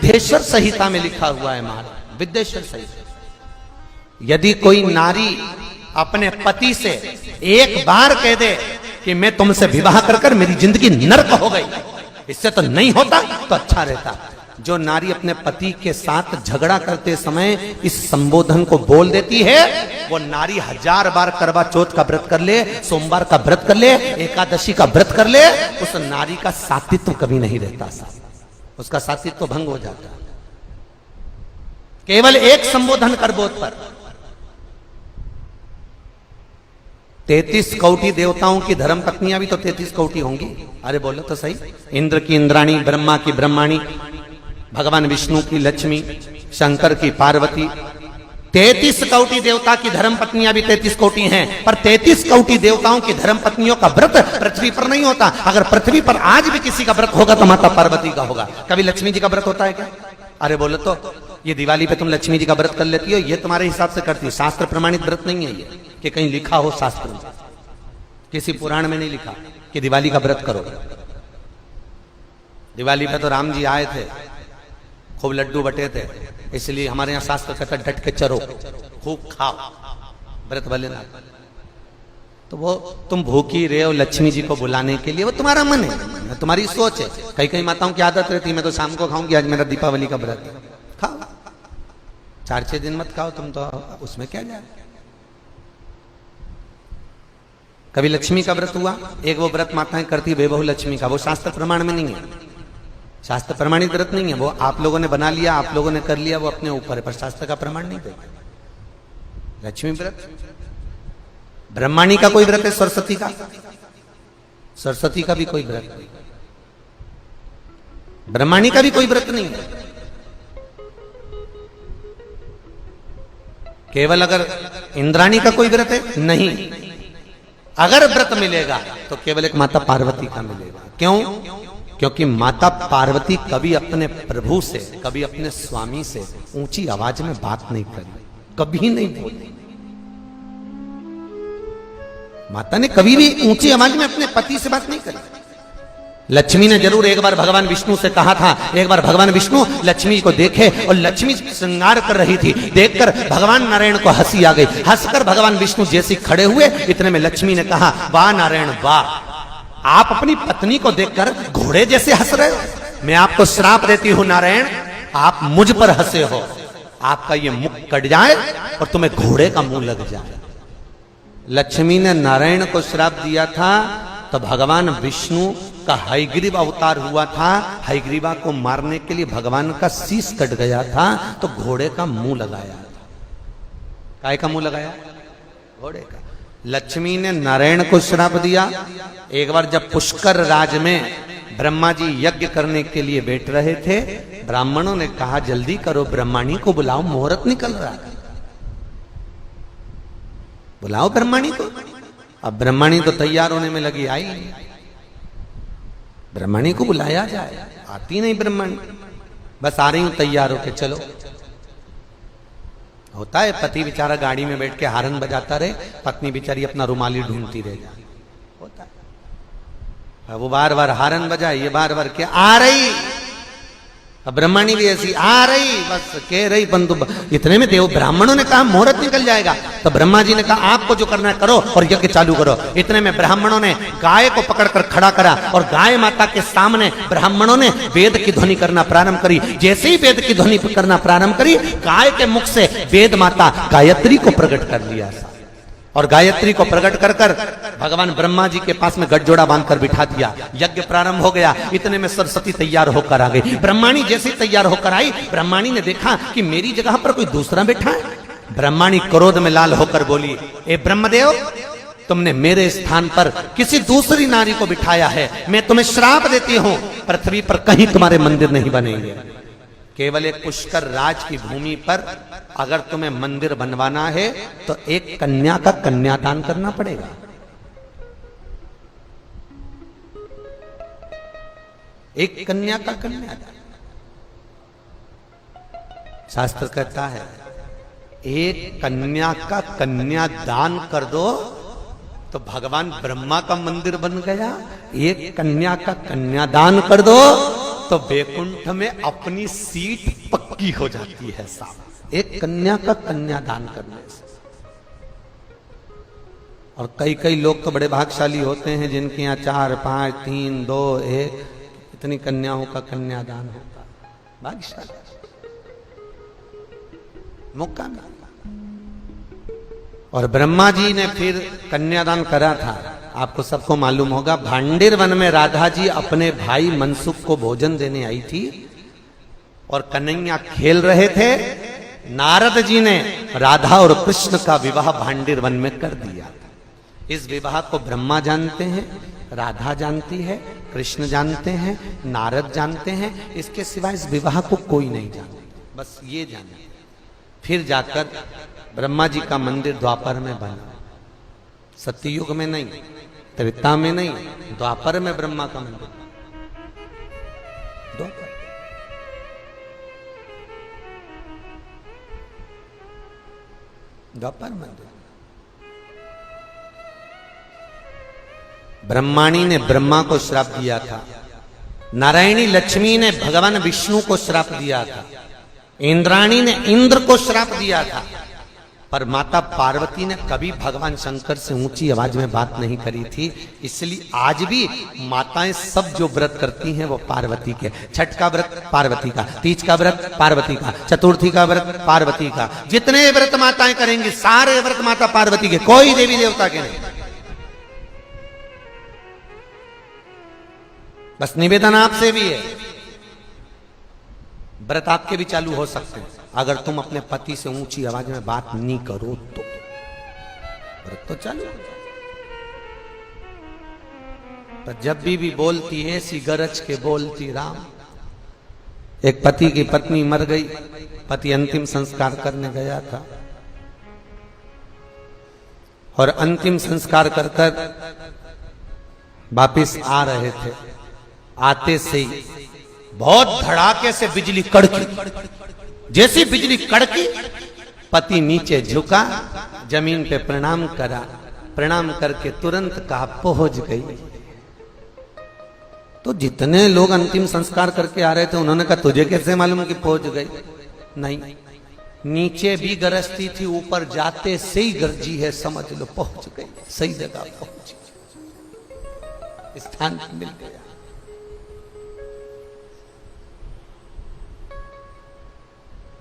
विद्येश्वर संहिता में लिखा हुआ है महाराज, विद्येश्वर संहिता। यदि कोई नारी अपने पति से एक बार कह दे कि मैं तुमसे विवाह कर कर मेरी जिंदगी नर्क हो गई, इससे तो नहीं होता तो अच्छा रहता। जो नारी अपने पति के साथ झगड़ा करते समय इस संबोधन को बोल देती है, वो नारी 1000 बार करवा चौथ का व्रत कर ले, सोमवार का व्रत कर ले, एकादशी का व्रत कर ले, उस नारी का सात्वित्व कभी नहीं रहता, उसका सात्वित्व भंग हो जाता। केवल एक संबोधन कर बोध पर 33 कौटी देवताओं की धर्म पत्नियां भी तो 33 कौटी होंगी। अरे बोलो तो सही। इंद्र की इंद्राणी, ब्रह्मा की ब्रह्माणी, भगवान विष्णु की लक्ष्मी, शंकर की पार्वती, 33 कौटी देवता की धर्म पत्नियां भी 33 कौटी हैं। पर 33 कौटी देवताओं की धर्म पत्नियों का व्रत पृथ्वी पर नहीं होता। अगर पृथ्वी पर आज भी किसी का व्रत होगा तो माता पार्वती का होगा। कभी लक्ष्मी जी का व्रत होता है क्या? अरे बोलो तो ये दिवाली पे तुम लक्ष्मी जी का व्रत कर लेती हो, ये तुम्हारे हिसाब से करती है, शास्त्र प्रमाणित व्रत नहीं है ये कि कहीं लिखा हो शास्त्र में, किसी पुराण में नहीं लिखा कि दिवाली का व्रत करो। दिवाली पे तो राम जी आए थे, खूब लड्डू बटे थे, इसलिए हमारे यहाँ शास्त्र कहता डट के चरो, खूब खाओ, व्रत भले ना। तो वो तुम भूखी रहे हो लक्ष्मी जी को बुलाने के लिए, वो तुम्हारा मन है, तुम्हारी सोच है। कई कई माताओं की आदत रहती है मैं तो शाम को खाऊंगी, आज मेरा दीपावली का व्रत है, खाओ, 4-6 दिन मत खाओ तुम, तो उसमें क्या जाए। कभी लक्ष्मी का व्रत हुआ, एक वो व्रत माताएं करती है बेबहू लक्ष्मी का, वो शास्त्र प्रमाण में नहीं है, शास्त्र प्रमाणित व्रत नहीं है, वो आप लोगों ने बना लिया, आप लोगों ने कर लिया, वो अपने ऊपर है, पर शास्त्र का प्रमाण नहीं देगा। लक्ष्मी व्रत, ब्रह्माणी का कोई व्रत है, सरस्वती का, सरस्वती का भी कोई व्रत नहीं, ब्रह्माणी का भी कोई व्रत नहीं है। केवल अगर इंद्राणी का कोई व्रत है नहीं, अगर व्रत मिलेगा तो केवल एक माता पार्वती का मिलेगा। क्यों? क्योंकि माता पार्वती कभी अपने प्रभु से, कभी अपने स्वामी से ऊंची आवाज में बात नहीं करी, कभी नहीं बोली। माता ने कभी भी ऊंची आवाज में अपने पति से बात नहीं करी। लक्ष्मी ने जरूर एक बार भगवान विष्णु से कहा था, एक बार भगवान विष्णु लक्ष्मी को देखे और लक्ष्मी श्रृंगार कर रही थी, देखकर भगवान नारायण को हंसी आ गई। हंसकर भगवान विष्णु जैसे खड़े हुए, इतने में लक्ष्मी ने कहा, वाह नारायण वाह, आप अपनी पत्नी को देखकर घोड़े जैसे हंस रहे हो, मैं आपको श्राप देती हूं नारायण, आप मुझ पर हंसे हो, आपका ये मुख कट जाए और तुम्हें घोड़े का मुंह लग जाए। लक्ष्मी ने नारायण को श्राप दिया था तो भगवान विष्णु का हयग्रीव अवतार हुआ था, हयग्रीवा को मारने के लिए भगवान का शीश कट गया था तो घोड़े का मुंह लगाया था। काय का मुंह लगाया? घोड़े का। लक्ष्मी ने नारायण को श्राप दिया। एक बार जब पुष्कर राज में ब्रह्मा जी यज्ञ करने के लिए बैठ रहे थे, ब्राह्मणों ने कहा जल्दी करो, ब्रह्माणी को बुलाओ, मुहूर्त निकल रहा है, बुलाओ ब्रह्माणी को। अब ब्रह्माणी तो तैयार होने में लगी, आई ब्रह्माणी को बुलाया जाए, आती नहीं ब्रह्माणी, बस आ रही हूं तैयार होके चलो। होता है पति बेचारा गाड़ी में बैठ के हारन बजाता रहे, पत्नी बेचारी अपना रुमाली ढूंढती रह जाए, होता है। वो बार बार हारन बजाए, ये बार बार क्या आ रही, अब ब्रह्माणी भी ऐसी आ रही, बस कह रही, बंधु इतने में देव ब्राह्मणों ने कहा मुहूर्त निकल जाएगा, तो ब्रह्मा जी ने कहा आपको जो करना है करो और यज्ञ चालू करो। इतने में ब्राह्मणों ने गाय को पकड़कर खड़ा करा और गाय माता के सामने ब्राह्मणों ने वेद की ध्वनि करना प्रारंभ करी। जैसे ही वेद की ध्वनि करना प्रारंभ करी, गाय के मुख से वेद माता गायत्री को प्रकट कर लिया और गायत्री को प्रकट कर कर भगवान ब्रह्मा जी के पास में गठजोड़ा बांधकर बिठा दिया। यज्ञ प्रारंभ हो गया। इतने में सरस्वती तैयार होकर आ गई। ब्रह्माणी जैसे तैयार होकर आई, ब्रह्माणी ने देखा कि मेरी जगह पर कोई दूसरा बैठा है। ब्रह्माणी क्रोध में लाल होकर बोली, ए ब्रह्मदेव, तुमने मेरे स्थान पर किसी दूसरी नारी को बिठाया है, मैं तुम्हें श्राप देती हूं, पृथ्वी पर कहीं तुम्हारे मंदिर नहीं बनेंगे। केवल एक पुष्कर राज की भूमि पर अगर तुम्हें मंदिर बनवाना है तो एक कन्या का कन्यादान करना पड़ेगा। एक कन्या का कन्यादान, शास्त्र कहता है एक कन्या का कन्यादान कर दो तो भगवान ब्रह्मा का मंदिर बन गया। एक कन्या का कन्यादान कर दो तो वैकुंठ में अपनी सीट पक्की हो जाती है साहब, एक कन्या का कन्यादान करने से। और कई कई लोग तो बड़े भाग्यशाली होते हैं जिनके यहाँ 4, 5, 3, 2, 1 इतनी कन्याओं का कन्यादान होता है, भाग्यशाली, मौका मिला। और ब्रह्मा जी ने फिर कन्यादान करा था, आपको सबको मालूम होगा। भांडिर वन में राधा जी अपने भाई मनसुख को भोजन देने आई थी और कन्हैया खेल रहे थे। नारद जी ने राधा और कृष्ण का विवाह भांडिर वन में कर दिया। इस विवाह को ब्रह्मा जानते हैं, राधा जानती है, कृष्ण जानते हैं, नारद जानते हैं। इसके सिवाय इस विवाह को कोई नहीं जानता, बस ये जाने। फिर जाकर ब्रह्मा जी का मंदिर द्वापर में बना, सत्ययुग में नहीं, त्रेता में नहीं, द्वापर में ब्रह्मा का मंदिर। द्वापर मंदिर। ब्रह्माणी ने ब्रह्मा को श्राप दिया था, नारायणी लक्ष्मी ने भगवान विष्णु को श्राप दिया था, इंद्राणी ने इंद्र को श्राप दिया था, पर माता पार्वती ने कभी भगवान शंकर से ऊंची आवाज में बात नहीं करी थी। इसलिए आज भी माताएं सब जो व्रत करती हैं वो पार्वती के। छठ का व्रत पार्वती का, तीज का व्रत पार्वती का, चतुर्थी का व्रत पार्वती का। जितने व्रत माताएं करेंगी सारे व्रत माता पार्वती के, कोई देवी देवता के नहीं। बस निवेदन आपसे भी है, व्रत आपके भी चालू हो सकते हैं अगर तुम अपने पति से ऊंची आवाज में बात नहीं करो तो। व्रत तो चालू हो जाए। पर जब भी बोलती है सी गरज के बोलती राम। एक पति की पत्नी मर गई, पति अंतिम संस्कार करने गया था और अंतिम संस्कार कर कर वापिस आ रहे थे। आते से ही बहुत धड़ाके से बिजली कड़की। जैसी बिजली कड़की, पति नीचे झुका, जमीन पे प्रणाम करा, प्रणाम करके तुरंत कहा पहुंच गई। तो जितने लोग अंतिम संस्कार करके आ रहे थे उन्होंने कहा तुझे कैसे मालूम कि पहुंच गई? नहीं, नीचे भी गरजती थी, ऊपर जाते से ही गरजी है, समझ लो पहुंच गई, सही जगह पहुंची, स्थान मिल गया।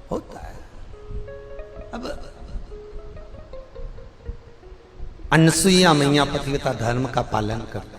होता है। अब अनसुईया मैया पतिव्रता धर्म का पालन करती,